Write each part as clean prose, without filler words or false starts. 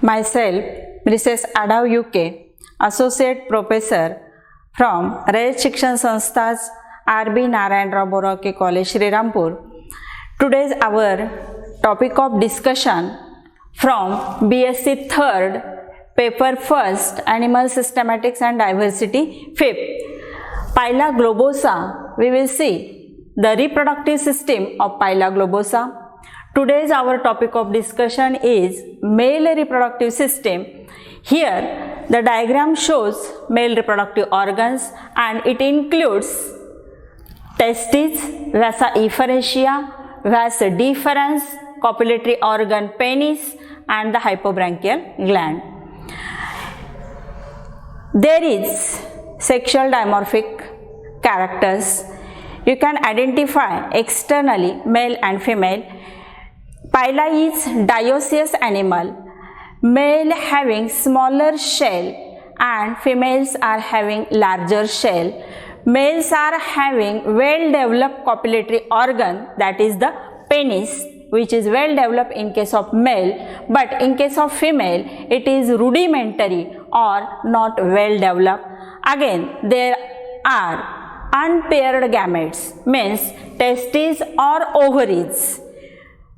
Myself, Mrs. Adav UK, Associate Professor from Rayat Shikshan Sanstha's R.B. Narayan Rao Borake College, Srirampur. Today's our topic of discussion from BSc 3rd, paper 1st, Animal Systematics and Diversity 5th. Phyla globosa, we will see the reproductive system of Phyla globosa. Today's our topic of discussion is male reproductive system. Here the diagram shows male reproductive organs and it includes testes, vasa efferentia, vas deferens, copulatory organ penis and the hypobranchial gland. There is sexual dimorphic characters. You can identify externally male and female. Phyla is dioecious animal, male having smaller shell and females are having larger shell. Males are having well developed copulatory organ, that is the penis, which is well developed in case of male, but in case of female it is rudimentary or not well developed. Again, there are unpaired gametes, means testes or ovaries,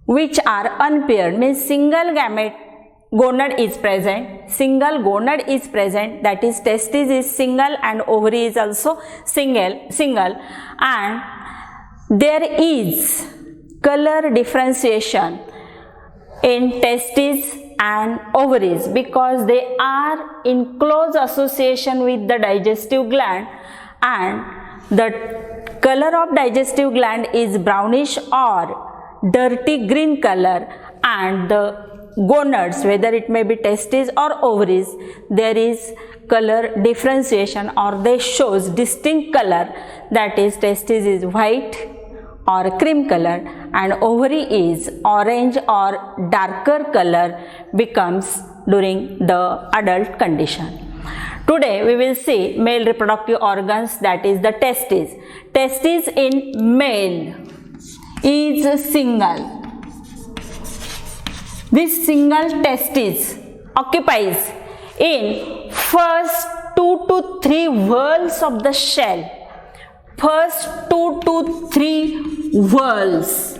which are unpaired, means single gamete gonad is present, that is testis is single and ovary is also single, and there is color differentiation in testes and ovaries because they are in close association with the digestive gland, and the color of digestive gland is brownish or dirty green color, and the gonads, whether it may be testes or ovaries, there is color differentiation or they shows distinct color, that is testes is white or cream color and ovary is orange or darker color becomes during the adult condition. Today we will see male reproductive organs, that is the testes. Testes in male is single. This single testis occupies in first 2 to 3 whorls of the shell. First 2 to 3 whorls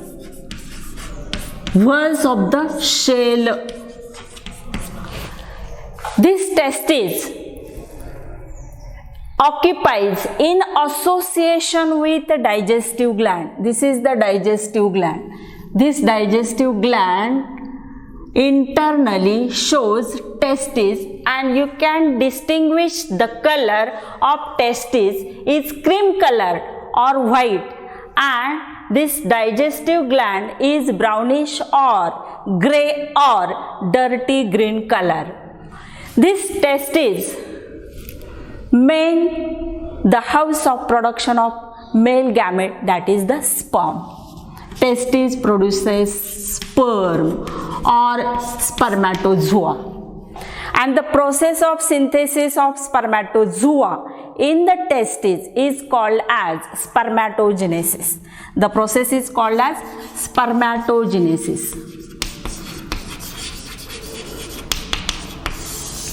of the shell. This testis occupies in association with the digestive gland. This is the digestive gland. This digestive gland internally shows testes, and you can distinguish the color of testes is cream color or white, and this digestive gland is brownish or grey or dirty green color. This testes main the house of production of male gamete, that is the sperm. Testes produces sperm or spermatozoa, and the process of synthesis of spermatozoa in the testes is called as spermatogenesis. The process is called as spermatogenesis.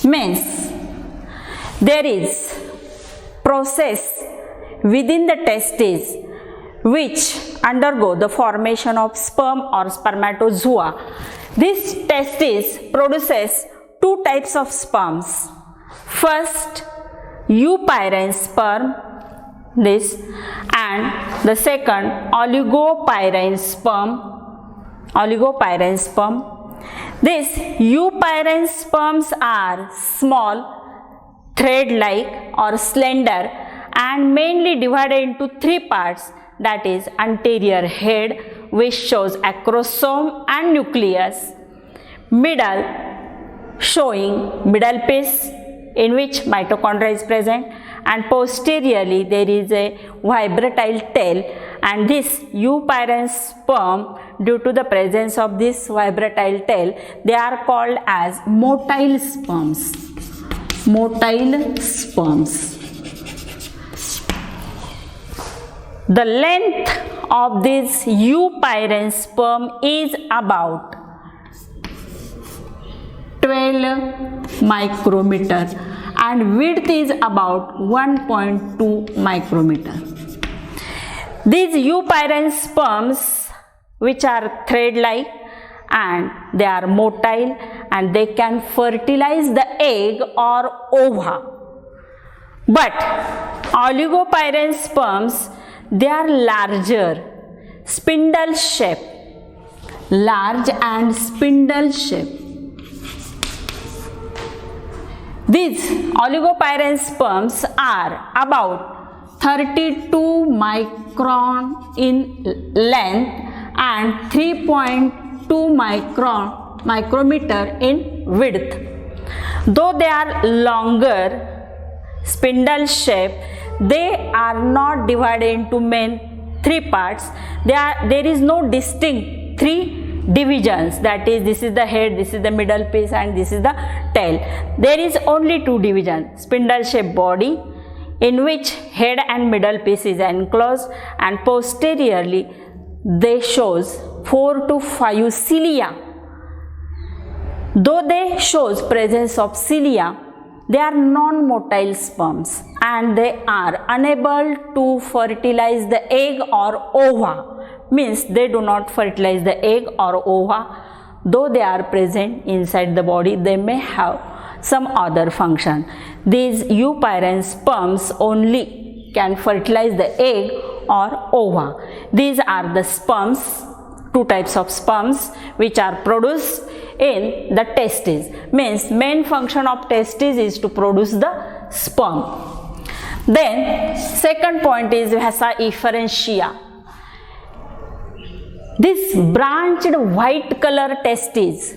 Means there is process within the testes which undergo the formation of sperm or spermatozoa. This testis produces 2 types of sperms. First, eupyrine sperm, this, and the second oligopyrine sperm. These eupyrine sperms are small, thread-like or slender and mainly divided into 3 parts, that is anterior head, which shows acrosome and nucleus, middle showing middle piece in which mitochondria is present, and posteriorly there is a vibratile tail, and this eupyrine sperm, due to the presence of this vibratile tail, they are called as motile sperms. The length of this eupyrine sperm is about 12 micrometer and width is about 1.2 micrometer. These eupyrean sperms, which are thread-like and they are motile and they can fertilize the egg or ova. But oligopyrean sperms, they are larger, spindle shape, large and spindle shape. These oligopyrean sperms are about 32 micron in length and 3.2 micrometer in width. Though they are longer, spindle shape, they are not divided into main three parts. There is no distinct three divisions, that is, this is the head, this is the middle piece and this is the tail. There is only two divisions: spindle shaped body, in which head and middle piece is enclosed, and posteriorly they shows 4 to 5 cilia. Though they shows presence of cilia, they are non-motile sperms and they are unable to fertilize the egg or ova. Means they do not fertilize the egg or ova. Though they are present inside the body, they may have some other function. These eupyrean sperms only can fertilize the egg or ova. These are the sperms, two types of sperms which are produced in the testes. Means main function of testes is to produce the sperm. Then second point is vasa efferentia. This branched white color testes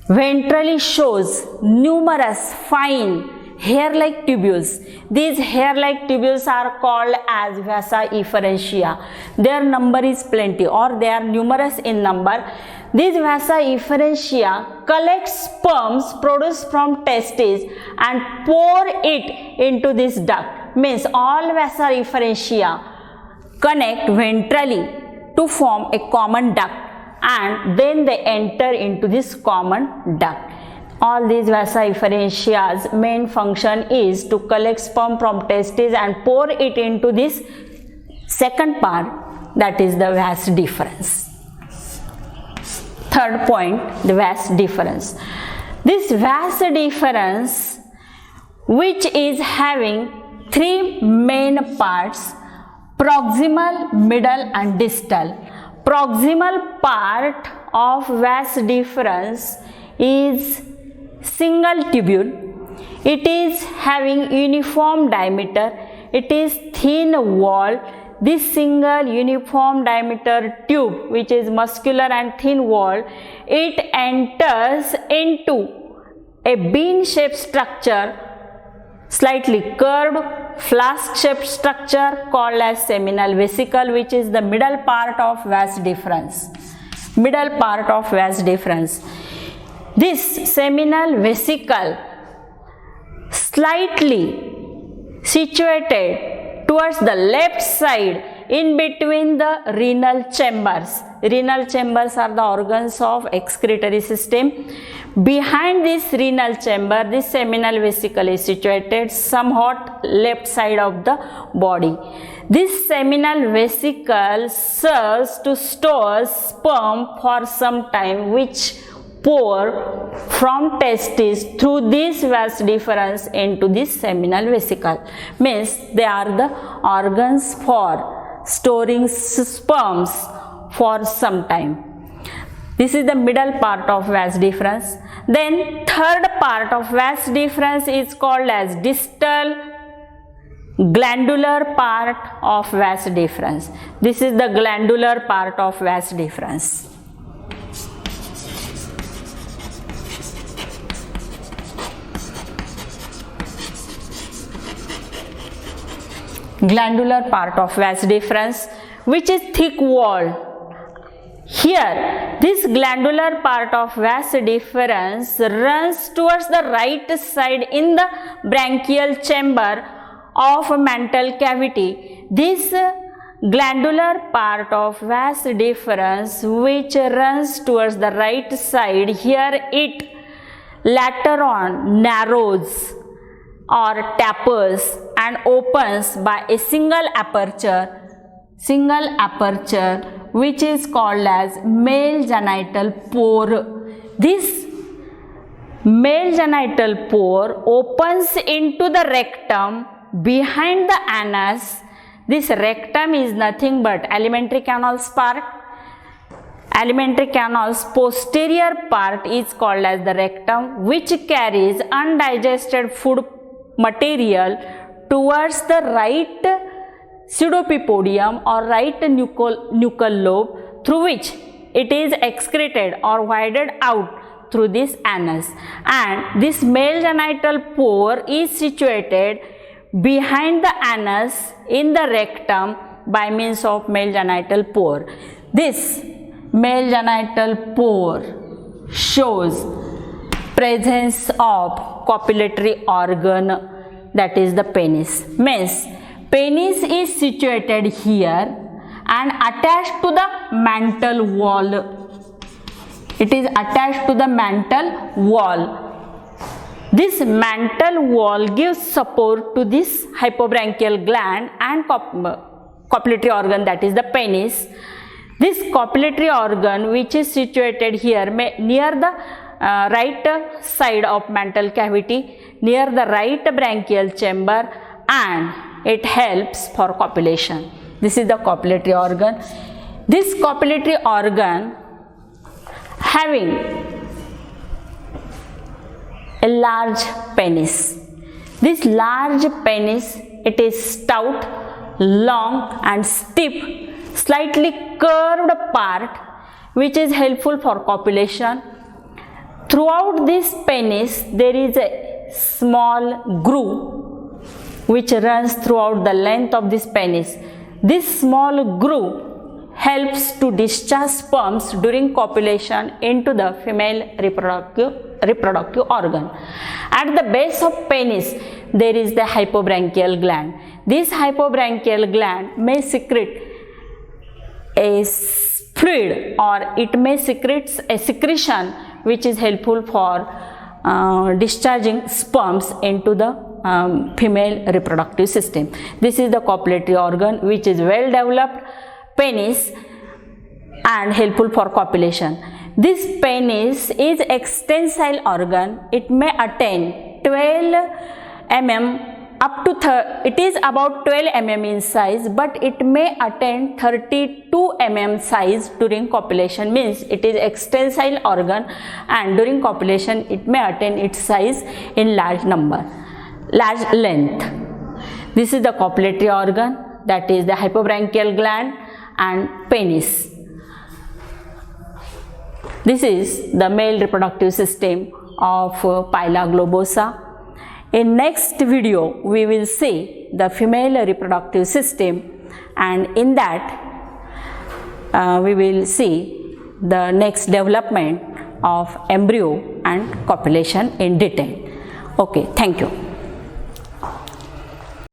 ventrally shows numerous fine hair-like tubules. These hair-like tubules are called as vasa efferentia. Their number is plenty, or they are numerous in number. These vasa efferentia collect sperms produced from testes and pour it into this duct. Means all vasa efferentia connect ventrally to form a common duct and then they enter into this common duct. All these vasa efferentia's main function is to collect sperm from testes and pour it into this second part, that is the vas deferens. Third point, the vas deferens. This vas deferens, which is having three main parts: proximal, middle and distal. Proximal part of vas deferens is single tubule. It is having uniform diameter. It is thin wall. This single uniform diameter tube, which is muscular and thin wall, it enters into a bean shaped structure, slightly curved flask shaped structure called as seminal vesicle, which is the middle part of vas deferens. Middle part of vas deferens. This seminal vesicle slightly situated towards the left side in between the renal chambers. Renal chambers are the organs of excretory system. Behind this renal chamber, this seminal vesicle is situated somewhat left side of the body. This seminal vesicle serves to store sperm for some time, which pour from testes through this vas deferens into this seminal vesicle. Means they are the organs for storing sperms for some time. This is the middle part of vas deferens. Then third part of vas deferens is called as distal glandular part of vas deferens. This is the glandular part of vas deferens. Glandular part of vas deferens, which is thick walled. Here, this glandular part of vas deferens runs towards the right side in the branchial chamber of mantle cavity. This glandular part of vas deferens, which runs towards the right side, here it later on narrows or tapers and opens by a single aperture which is called as male genital pore. This male genital pore opens into the rectum behind the anus. This rectum is nothing but alimentary canal's part. Alimentary canal's posterior part is called as the rectum, which carries undigested food material towards the right pseudopipodium or right nuchal lobe, through which it is excreted or widened out through this anus. And this male genital pore is situated behind the anus in the rectum by means of male genital pore. This male genital pore shows presence of copulatory organ, that is the penis. Means penis is situated here and attached to the mantle wall. It is attached to the mantle wall. This mantle wall gives support to this hypobranchial gland and copulatory organ, that is the penis. This copulatory organ, which is situated here near the right side of mantle cavity, near the right branchial chamber, and it helps for copulation. This is the copulatory organ. This copulatory organ having a large penis. This large penis, it is stout, long and stiff, slightly curved part, which is helpful for copulation. Throughout this penis there is a small groove which runs throughout the length of this penis. This small groove helps to discharge sperms during copulation into the female reproductive organ. At the base of penis there is the hypobranchial gland. This hypobranchial gland may secrete a fluid, or it may secrete a secretion which is helpful for discharging sperms into the female reproductive system. This is the copulatory organ, which is well developed penis and helpful for copulation. This penis is extensile organ. It may attain 12 mm up to it is about 12 mm in size, but it may attain 32 mm size during copulation. Means it is extensile organ, and during copulation it may attain its size in large length. This is the copulatory organ, that is the hypobranchial gland and penis. This is the male reproductive system of Pila globosa. In next video we will see the female reproductive system, and in that we will see the next development of embryo and copulation in detail. Okay, thank you.